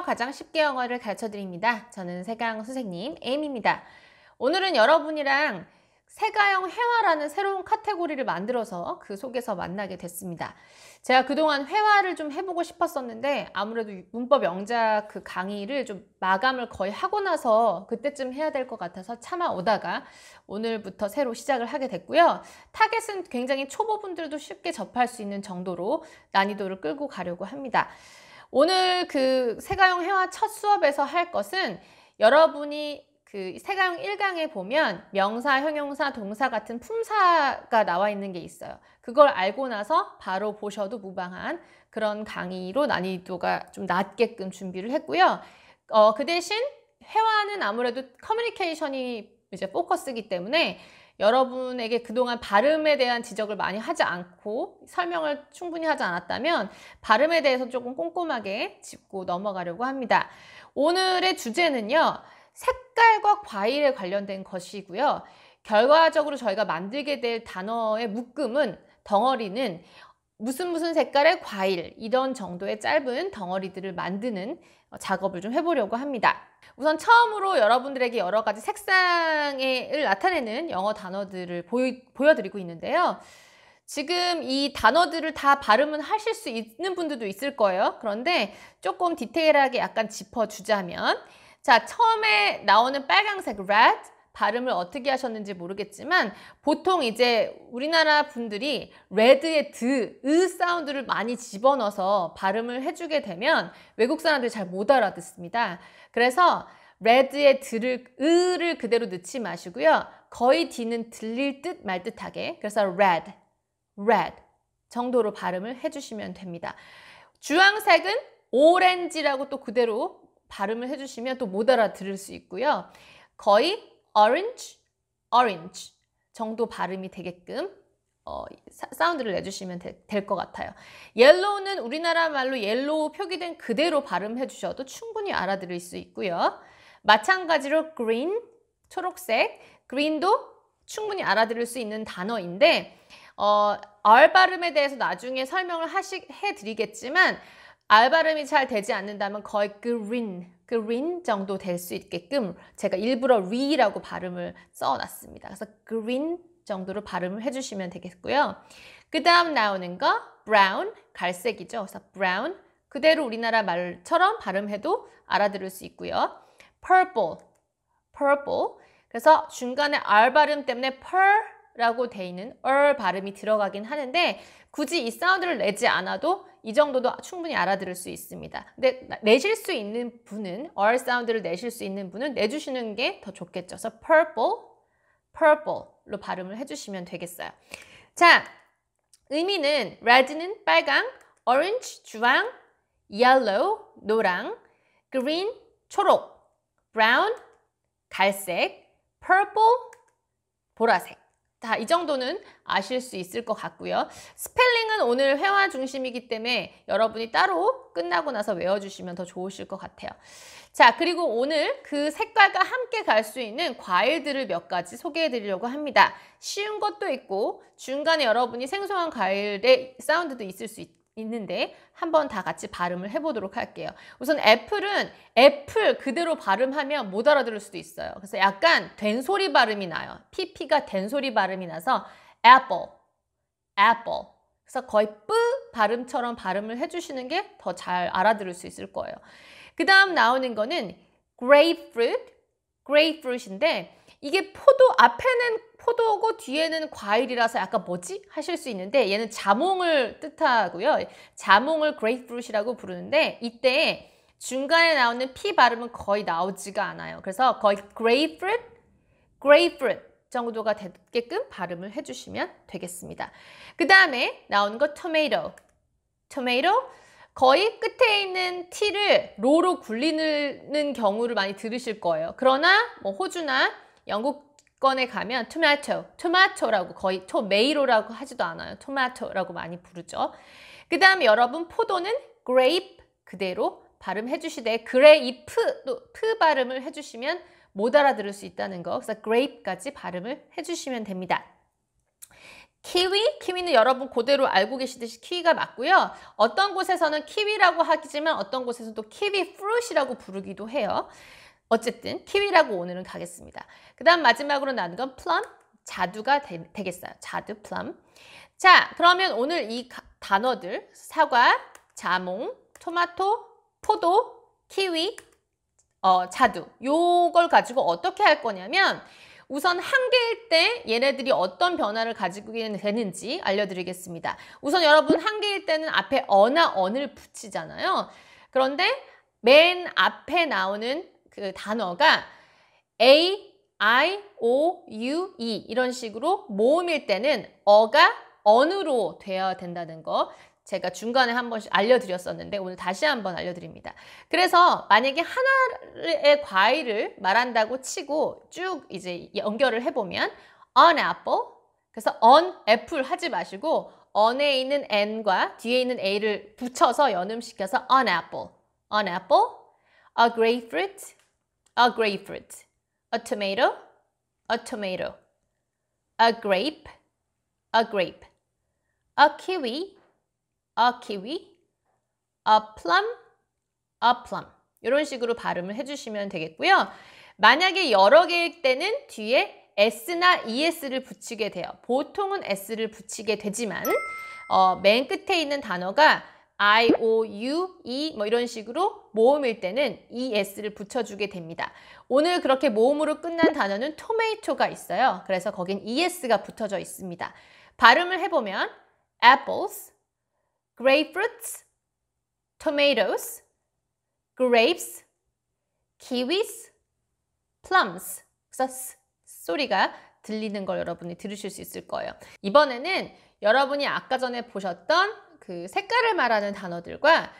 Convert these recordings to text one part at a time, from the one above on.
안녕하세요. 가장 쉽게 영어를 가르쳐드립니다. 저는 세가영 선생님 에임입니다. 오늘은 여러분이랑 세가영 회화라는 새로운 카테고리를 만들어서 그 속에서 만나게 됐습니다. 제가 그동안 회화를 좀 해보고 싶었었는데 아무래도 문법 영작 그 강의를 좀 마감을 거의 하고 나서 그때쯤 해야 될 것 같아서 참아오다가 오늘부터 새로 시작을 하게 됐고요. 타겟은 굉장히 초보분들도 쉽게 접할 수 있는 정도로 난이도를 끌고 가려고 합니다. 오늘 그 세가영 회화 첫 수업에서 할 것은 여러분이 그 세가영 1강에 보면 명사, 형용사, 동사 같은 품사가 나와 있는 게 있어요. 그걸 알고 나서 바로 보셔도 무방한 그런 강의로 난이도가 좀 낮게끔 준비를 했고요. 그 대신 회화는 아무래도 커뮤니케이션이 이제 포커스이기 때문에 여러분에게 그동안 발음에 대한 지적을 많이 하지 않고 설명을 충분히 하지 않았다면 발음에 대해서 조금 꼼꼼하게 짚고 넘어가려고 합니다. 오늘의 주제는요. 색깔과 과일에 관련된 것이고요. 결과적으로 저희가 만들게 될 단어의 묶음은 덩어리는 무슨 색깔의 과일 이런 정도의 짧은 덩어리들을 만드는 작업을 좀 해보려고 합니다. 우선 처음으로 여러분들에게 여러 가지 색상을 나타내는 영어 단어들을 보여드리고 있는데요. 지금 이 단어들을 다 발음은 하실 수 있는 분들도 있을 거예요. 그런데 조금 디테일하게 약간 짚어주자면 자, 처음에 나오는 빨강색 red 발음을 어떻게 하셨는지 모르겠지만 보통 이제 우리나라 분들이 red의 으 사운드를 많이 집어넣어서 발음을 해주게 되면 외국 사람들이 잘 못 알아듣습니다. 그래서 red의 으를 그대로 넣지 마시고요. 거의 D는 들릴 듯 말 듯하게 그래서 red 정도로 발음을 해주시면 됩니다. 주황색은 오렌지라고 또 그대로 발음을 해주시면 또 못 알아들을 수 있고요. 거의 orange 정도 발음이 되게끔 사운드를 내주시면 될 것 같아요. yellow는 우리나라 말로 옐로우 표기된 그대로 발음해 주셔도 충분히 알아들을 수 있고요. 마찬가지로 green, 초록색, green도 충분히 알아들을 수 있는 단어인데 R 발음에 대해서 나중에 설명을 해드리겠지만 R 발음이 잘 되지 않는다면 거의 green 정도 될 수 있게끔 제가 일부러 re라고 발음을 써놨습니다. 그래서 green 정도로 발음을 해주시면 되겠고요. 그 다음 나오는 거 brown, 갈색이죠. 그래서 brown 그대로 우리나라 말처럼 발음해도 알아들을 수 있고요. purple 그래서 중간에 R 발음 때문에 라고 돼 있는 발음이 들어가긴 하는데 굳이 이 사운드를 내지 않아도 이 정도도 충분히 알아들을 수 있습니다. 근데 내실 수 있는 분은 사운드를 내실 수 있는 분은 내주시는 게 더 좋겠죠. 그래서 purple로 발음을 해주시면 되겠어요. 자, 의미는 red는 빨강, orange 주황, yellow 노랑, green 초록, brown 갈색, purple 보라색. 자, 이 정도는 아실 수 있을 것 같고요. 스펠링은 오늘 회화 중심이기 때문에 여러분이 따로 끝나고 나서 외워주시면 더 좋으실 것 같아요. 자, 그리고 오늘 그 색깔과 함께 갈 수 있는 과일들을 몇 가지 소개해 드리려고 합니다. 쉬운 것도 있고 중간에 여러분이 생소한 과일의 사운드도 있을 수 있는데 한번 다 같이 발음을 해보도록 할게요. 우선 애플은 애플 그대로 발음하면 못 알아들을 수도 있어요. 그래서 약간 된소리 발음이 나요. PP가 된소리 발음이 나서 apple. 그래서 거의 뿌 발음처럼 발음을 해주시는 게 더 잘 알아들을 수 있을 거예요. 그 다음 나오는 거는 grapefruit인데 이게 앞에는 포도고 뒤에는 과일이라서 약간 뭐지? 하실 수 있는데 얘는 자몽을 뜻하고요. 자몽을 grapefruit이라고 부르는데 이때 중간에 나오는 P 발음은 거의 나오지가 않아요. 그래서 거의 grapefruit 정도가 되게끔 발음을 해주시면 되겠습니다. 그 다음에 나오는 거 tomato 거의 끝에 있는 T를 로로 굴리는 경우를 많이 들으실 거예요. 그러나 뭐 호주나 영국권에 가면 토마토라고 거의 토메이로라고 하지도 않아요. 토마토라고 많이 부르죠. 그 다음에 여러분 포도는 grape 그대로 발음해 주시되 그레이프도 프 발음을 해주시면 못 알아들을 수 있다는 거. 그래서 grape까지 발음을 해주시면 됩니다. 키위? 키위는 여러분 그대로 알고 계시듯이 키위가 맞고요. 어떤 곳에서는 키위라고 하지만 어떤 곳에서는 또 키위 프루트이라고 부르기도 해요. 어쨌든 키위라고 오늘은 가겠습니다. 그 다음 마지막으로 나눈 건 plum, 자두가 되겠어요. 자두, plum. 자, 그러면 오늘 이 단어들 사과, 자몽, 토마토, 포도, 키위, 자두 요걸 가지고 어떻게 할 거냐면 우선 한 개일 때 얘네들이 어떤 변화를 가지고 되는지 알려드리겠습니다. 우선 여러분 한 개일 때는 앞에 어나 언을 붙이잖아요. 그런데 맨 앞에 나오는 그 단어가 A, I, O, U, E 이런 식으로 모음일 때는 어가 언으로 되어야 된다는 거 제가 중간에 한 번씩 알려드렸었는데 오늘 다시 한번 알려드립니다. 그래서 만약에 하나의 과일을 말한다고 치고 쭉 이제 연결을 해보면 an apple, 그래서 on apple 하지 마시고 on에 있는 n과 뒤에 있는 a를 붙여서 연음시켜서 an apple, an apple, a grapefruit, a grapefruit, a tomato, a tomato, a grape, a grape, a kiwi, a kiwi, a plum, a plum. 이런 식으로 발음을 해주시면 되겠고요. 만약에 여러 개일 때는 뒤에 s나 es를 붙이게 돼요. 보통은 s를 붙이게 되지만 맨 끝에 있는 단어가 I, O, U, E 뭐 이런 식으로 모음일 때는 es를 붙여주게 됩니다. 오늘 그렇게 모음으로 끝난 단어는 tomato가 있어요. 그래서 거긴 es가 붙어져 있습니다. 발음을 해보면 apples, grapefruits, tomatoes, grapes, kiwis, plums. 그래서 소리가 들리는 걸 여러분이 들으실 수 있을 거예요. 이번에는 여러분이 아까 전에 보셨던 그 색깔을 말하는 단어들과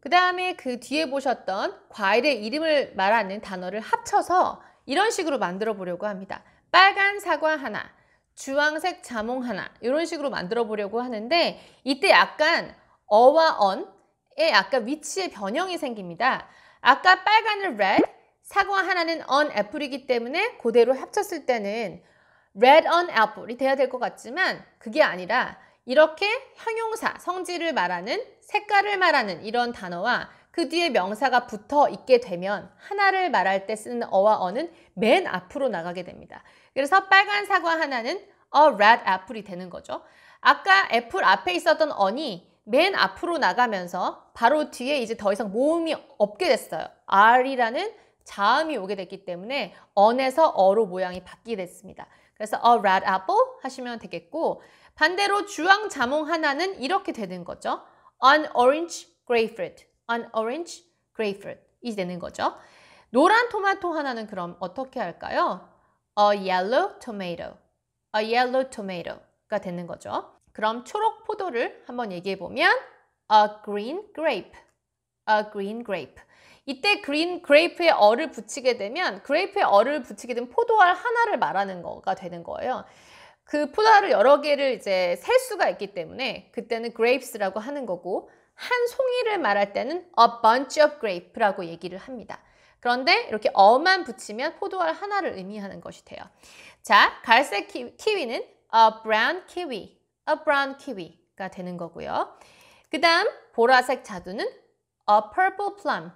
그 다음에 그 뒤에 보셨던 과일의 이름을 말하는 단어를 합쳐서 이런 식으로 만들어 보려고 합니다. 빨간 사과 하나, 주황색 자몽 하나 이런 식으로 만들어 보려고 하는데 이때 약간 어와 on의 약간 위치의 변형이 생깁니다. 아까 빨간은 red, 사과 하나는 on apple이기 때문에 그대로 합쳤을 때는 red on apple이 돼야 될 것 같지만 그게 아니라 이렇게 형용사, 성질을 말하는 색깔을 말하는 이런 단어와 그 뒤에 명사가 붙어 있게 되면 하나를 말할 때 쓰는 어와 on은 맨 앞으로 나가게 됩니다. 그래서 빨간 사과 하나는 a red apple이 되는 거죠. 아까 애플 앞에 있었던 on이 맨 앞으로 나가면서 바로 뒤에 이제 더 이상 모음이 없게 됐어요. R이라는 자음이 오게 됐기 때문에 on에서 어로 모양이 바뀌게 됐습니다. 그래서 a red apple 하시면 되겠고 반대로 주황 자몽 하나는 이렇게 되는 거죠. An orange grapefruit, an orange grapefruit이 되는 거죠. 노란 토마토 하나는 그럼 어떻게 할까요? A yellow tomato, a yellow tomato가 되는 거죠. 그럼 초록 포도를 한번 얘기해 보면 a green grape, a green grape. 이때 green grape에 어를 붙이게 되면 grape에 어를 붙이게 되면 포도알 하나를 말하는 거가 되는 거예요. 그 포도알을 여러 개를 이제 셀 수가 있기 때문에 그때는 grapes라고 하는 거고 한 송이를 말할 때는 a bunch of grape라고 얘기를 합니다. 그런데 이렇게 어만 붙이면 포도알 하나를 의미하는 것이 돼요. 자, 갈색 키위는 a brown kiwi, a brown kiwi가 되는 거고요. 그 다음 보라색 자두는 a purple plum,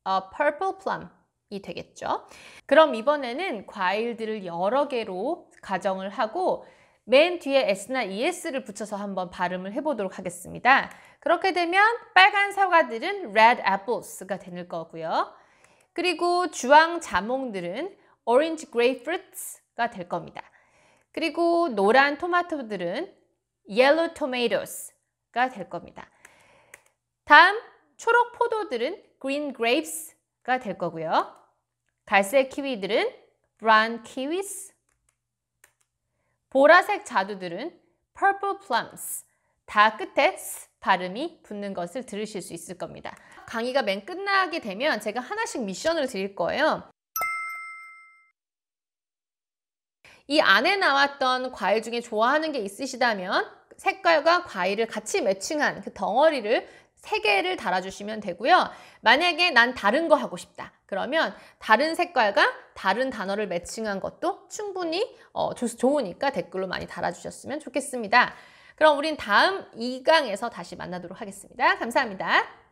a purple plum이 되겠죠. 그럼 이번에는 과일들을 여러 개로 가정을 하고 맨 뒤에 s나 es를 붙여서 한번 발음을 해보도록 하겠습니다. 그렇게 되면 빨간 사과들은 red apples가 되는 거고요. 그리고 주황 자몽들은 orange grapefruits가 될 겁니다. 그리고 노란 토마토들은 yellow tomatoes가 될 겁니다. 다음 초록 포도들은 green grapes가 될 거고요. 갈색 키위들은 brown kiwis, 보라색 자두들은 purple plums, 다 끝에 s 발음이 붙는 것을 들으실 수 있을 겁니다. 강의가 맨 끝나게 되면 제가 하나씩 미션을 드릴 거예요. 이 안에 나왔던 과일 중에 좋아하는 게 있으시다면 색깔과 과일을 같이 매칭한 그 덩어리를 3개를 달아주시면 되고요. 만약에 난 다른 거 하고 싶다. 그러면 다른 색깔과 다른 단어를 매칭한 것도 충분히 좋으니까 댓글로 많이 달아주셨으면 좋겠습니다. 그럼 우린 다음 2강에서 다시 만나도록 하겠습니다. 감사합니다.